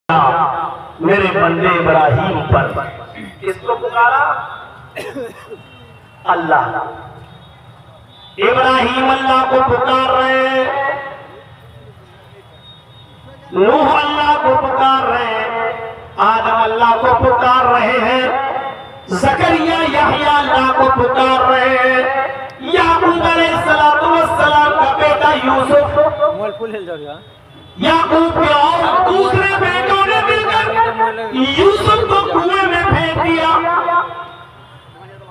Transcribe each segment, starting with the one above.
मेरे बंदे इब्राहिम पर। किसको पुकारा? अल्लाह। इब्राहिम अल्लाह को पुकार रहे हैं, नूह अल्लाह को पुकार रहे हैं, आदम अल्लाह को पुकार रहे हैं, ज़करिया याहया अल्लाह को पुकार रहे हैं, याकूब अलैहिस्सलाम का बेटा यूसुफ, याकूब के और दूसरे बेटों ने मिलकर यूसुफ को कुएं में फेंक दिया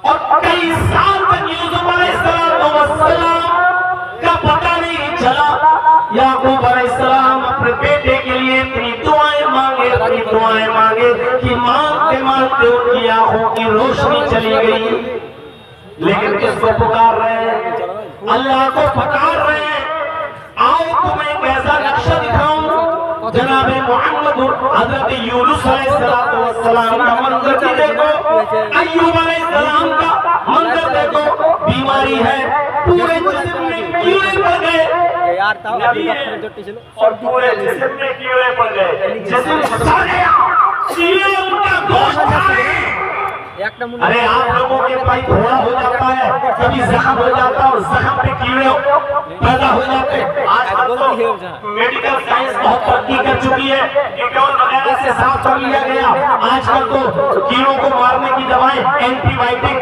और कई साल तक यूसुफ अलैहिस्सलाम का पता नहीं चला। याकूब अलैहिस्सलाम अपने बेटे के लिए इतनी दुआएं मांगे कि मांगते मांगते उनकी आंखों की रोशनी चली गई। लेकिन किसको पुकार रहे हैं? अल्लाह को पुकार रहे हैं। आओ तुम्हें कैसा नक्शा दिखाऊं। जनाब मोहम्मद हजरत यूनुस अलैहिस्सलाम का मंजर भी देखो, अय्यूब अलैहिस्सलाम का मंजर देखो। बीमारी है, पूरे जिस्म में कीड़े पड़ गए और पूरे जिस्म में कीड़े पड़ गए, जिस्म सड़ गया, कीड़े उनका गोश्त खा गए। अरे आप लोगों के भाई थोड़ा हो जाता है, कभी जख्म हो जाता है और जख्म पे कीड़े पैदा हो जाते हैं। आजकल तो मेडिकल साइंस बहुत तरक्की कर चुकी है, कीटोन वगैरह से साफ कर लिया गया। आजकल तो कीड़ों को मारने की दवाएं, एंटीबायोटिक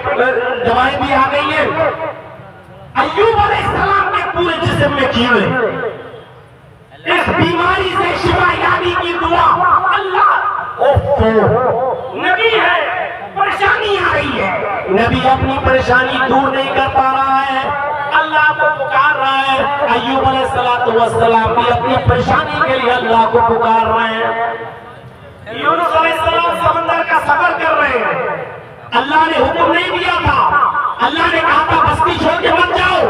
दवाएं भी आ गई है। अय्यूब अलैहिस्सलाम के पूरे जिस्म में कीड़े, इस बीमारी से शिफा यानी की दुआ। अल्लाह नबी है, परेशानी आ रही है, नबी अपनी परेशानी दूर नहीं कर पा रहा है, अल्लाह को पुकार रहा है। अय्यूब अलैहिस्सलाम भी अपनी परेशानी के लिए अल्लाह को पुकार रहे हैं। यूनुस अलैहिस्सलाम समंदर का सफर कर रहे हैं, अल्लाह ने हुक्म नहीं दिया था, अल्लाह ने कहा था बस्ती छोड़ के मत जाओ।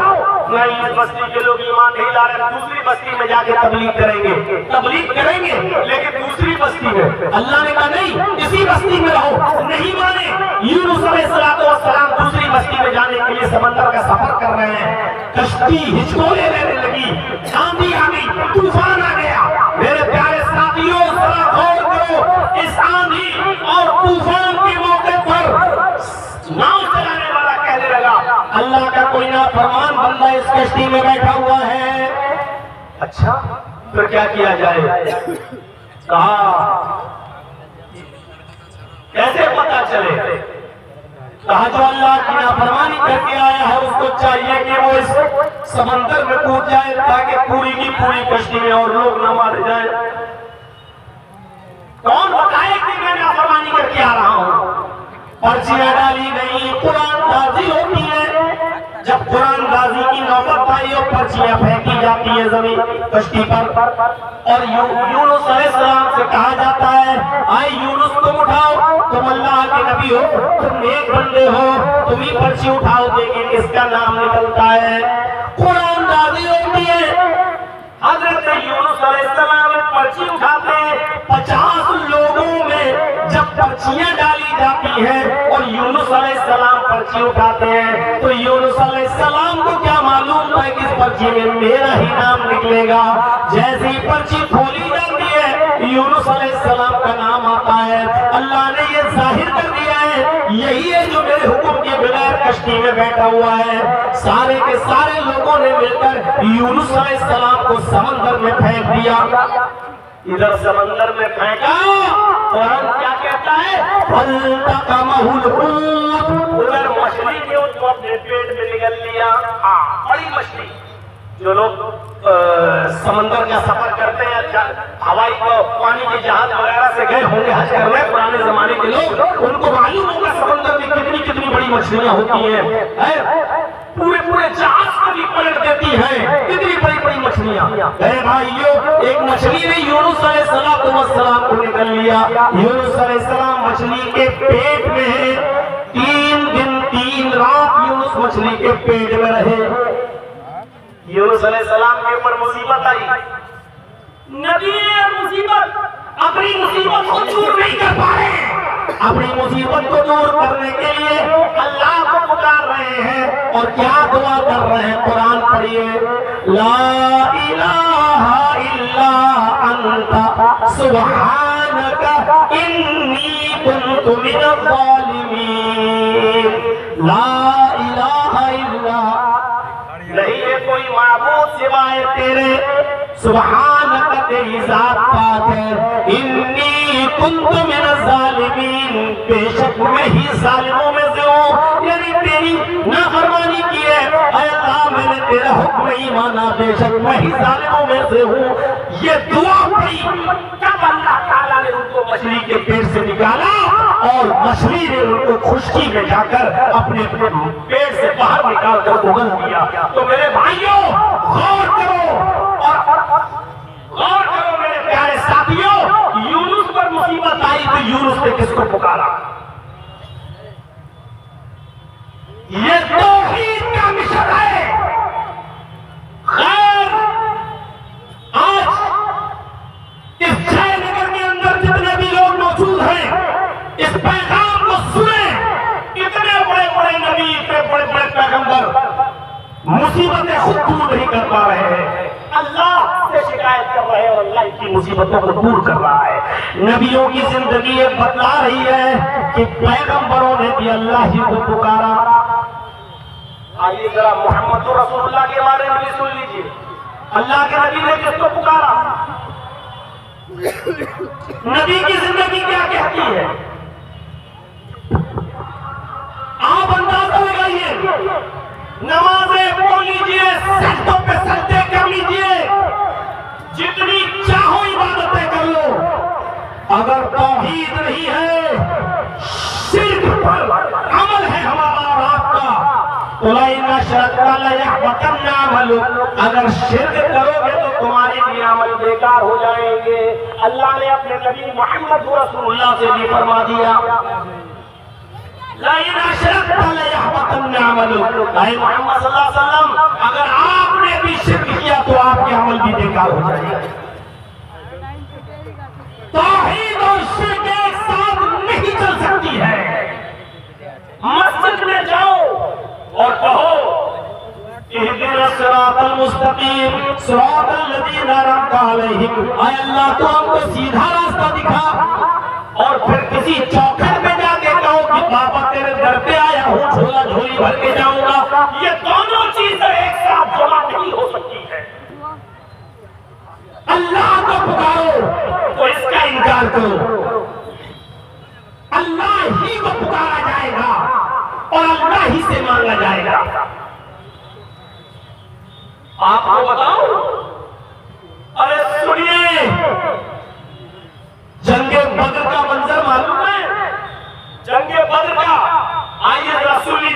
नहीं, इस बस्ती के लोग ईमान नहीं ला रहे, दूसरी बस्ती में जाके तबलीग करेंगे लेकिन दूसरी बस्ती में। अल्लाह ने कहा नहीं, इसी बस्ती में रहो। नहीं माने, यूनुस अलैहिस्सलाम दूसरी बस्ती में जाने के लिए समंदर का सफर कर रहे हैं। कश्ती हिचकोले लेने लगी, आंधी आ गई, तूफान आ गया। मेरे प्यारे साथियों, जरा गौर करो, इस आंधी और तूफान के मौके पर नाव चलाने वाला कहने लगा, अल्लाह का कोई नाफरमान बंदा इस कश्ती में बैठा हुआ है। अच्छा, फिर क्या किया जाए? कहा कैसे पता चले? कहा जो अल्लाह की नाफरमानी करके आया है उसको चाहिए कि वो इस समंदर में कूद जाए ताकि पूरी की पूरी कश्ती में और लोग न मारे जाए। कौन बताए कि मैं नाफरमानी करके आ रहा हूं? पर्चियां डाली गई, कुरानबाजी होती है। जब कुरानबाजी की नौबत आई और पर्चियां फेंकी जाती है जमीन कश्ती पर और यूनुस अलैहिस्सलाम से कहा जाता है, आए यूनुस तुम उठाओ, तुम अल्लाह के नबी हो, तुम नेक बंदे हो, तुम ही पर्ची उठाओ, देखिए किसका नाम निकलता है। कुरानबाजी होती है। हजरत यूनुस अलैहिस्सलाम पर्ची उठाते हैं। 50 लोगों में जब पर्चियां डाली जाती है और यूनुस अलैहिस्सलाम पर्ची उठाते हैं तो यूनुस अलैहिस्सलाम को क्या मालूम था कि इस पर्ची में मेरा ही नाम निकलेगा। जैसे ही पर्ची खोली जाती है यूनुस अलैहिस्सलाम का नाम आता है। अल्लाह ने ये जाहिर कर दिया है, यही है जो मेरे हुक्म के बगैर कश्ती में बैठा हुआ है। सारे के सारे लोगों ने मिलकर यूनुस अलैहिस्सलाम को समंदर में फेंक दिया। इधर समंदर में फेंका, कुरान क्या कहता है? उधर मछली ने उसको अपने पेट में निगल लिया। बड़ी मछली। जो लोग समंदर का सफर करते हैं, हवाई पानी के जहाज वगैरह से गए होंगे हज करने पुराने जमाने के लोग, उनको मालूम होगा समंदर में कितनी कितनी बड़ी मछलियां होती हैं। पूरे जहाज को भी पलट देती हैं, कितनी बड़ी बड़ी मछलियां। भाइयों, एक मछली ने यूनुस अलैहिस्सलाम को निकल लिया। यूनुस अलैहिस्सलाम मछली के पेट में है। 3 दिन 3 रात यूनुस मछली के पेट में रहे। यूनुस अलैहिस्सलाम के ऊपर मुसीबत आई। नबी मुसीबत अपनी मुसीबत को दूर नहीं कर पा रहे, अपनी मुसीबत को दूर करने के लिए अल्लाह को पुकार रहे हैं और क्या दुआ कर रहे हैं? कुरान पढ़िए, ला इलाहा इल्ला अंता सुब्हान सुबहानका इन्नी कुन्तु मिनज़-ज़ालिमीन। ला इलाहा इल्ला, नहीं है कोई माबूद सिवाय तेरे, सुबहानका तेरी जात पाक है, इन्नी कुन्तु मिनज़-ज़ालिमीन, बेशक मैं ही जालिमों में से हूँ, यानी तेरी नाफरमानी की है। अल्लाह मैंने तेरा हुक्म नहीं माना, बेशक मैं ही जालिमों में से हूँ। ये दुआ पड़ी जब अल्लाह ताला ने उनको मछली के पेट से निकाला और मछली ने उनको खुशकी में जाकर अपने पेट से बाहर निकाल कर उगल दिया। तो मेरे भाइयों गौर करो, और गौर करो मेरे प्यारे साथियों, यूनुस पर मुसीबत आई तो यूनुस ने किसको पुकारा? ये तौहीद का मिशन है। खैर, आज इस जयनगर के अंदर जितने भी लोग मौजूद हैं, इस पैगाम को सुने। इतने बड़े बड़े नबी, इतने बड़े बड़े पैगंबर मुसीबतें खुद दूर नहीं कर पा रहे हैं, अल्लाह से शिकायत कर रहे हैं और अल्लाह की मुसीबतों को दूर कर रहा है। नबियों की जिंदगी ये बतला रही है कि पैगंबरों ने भी अल्लाह ही को पुकारा। आइए जरा मोहम्मद रसूलुल्लाह के बारे में भी सुन लीजिए। अल्लाह के नबी ने किसको पुकारा? नबी की जिंदगी क्या कहती है? आप अंदाजा लगाइए। नमाजें पढ़ लीजिए, सजदों पे सजदे कर लीजिए, जितनी चाहो इबादतें कर लो, अगर तौहीद नहीं है, शिर्क पर अमल है हमारा और आपका, तो अगर शिर्क करोगे तो तुम्हारे भी अमल बेकार हो जाएंगे। अल्लाह ने अपने नबी मोहम्मद रसूलुल्लाह से भी फरमा दिया, मोहम्मद सल्लल्लाहु अलैहि वसल्लम, अगर आपने भी शिर्क किया तो आपके अमल भी बेकार हो जाएंगे। तौहीद और शिर्क एक साथ नहीं चल सकती है। मस्जिद में जाओ और कहो इहदिना सिरातल मुस्तकीम सिरातल लज़ीना अनअमता अलैहिम, ऐ अल्लाह तू हमको सीधा रास्ता दिखा। और फिर किसी चौखट में जाके कहो कि बाबा तेरे घर पे आया हूँ, झोला झोली भर के जाऊंगा। ये दोनों चीजें एक साथ जमा नहीं हो सकती है। अल्लाह को पुकारो तो इसका इनकार करो, अल्लाह ही को पुकारा जाएगा और अल्लाह ही से मांगा जाएगा। आपको बताओ, अरे सुनिए, जंगे बद्र का मंजर मालूम है? जंगे बद्र का, आइए जरा सुन लीजिए।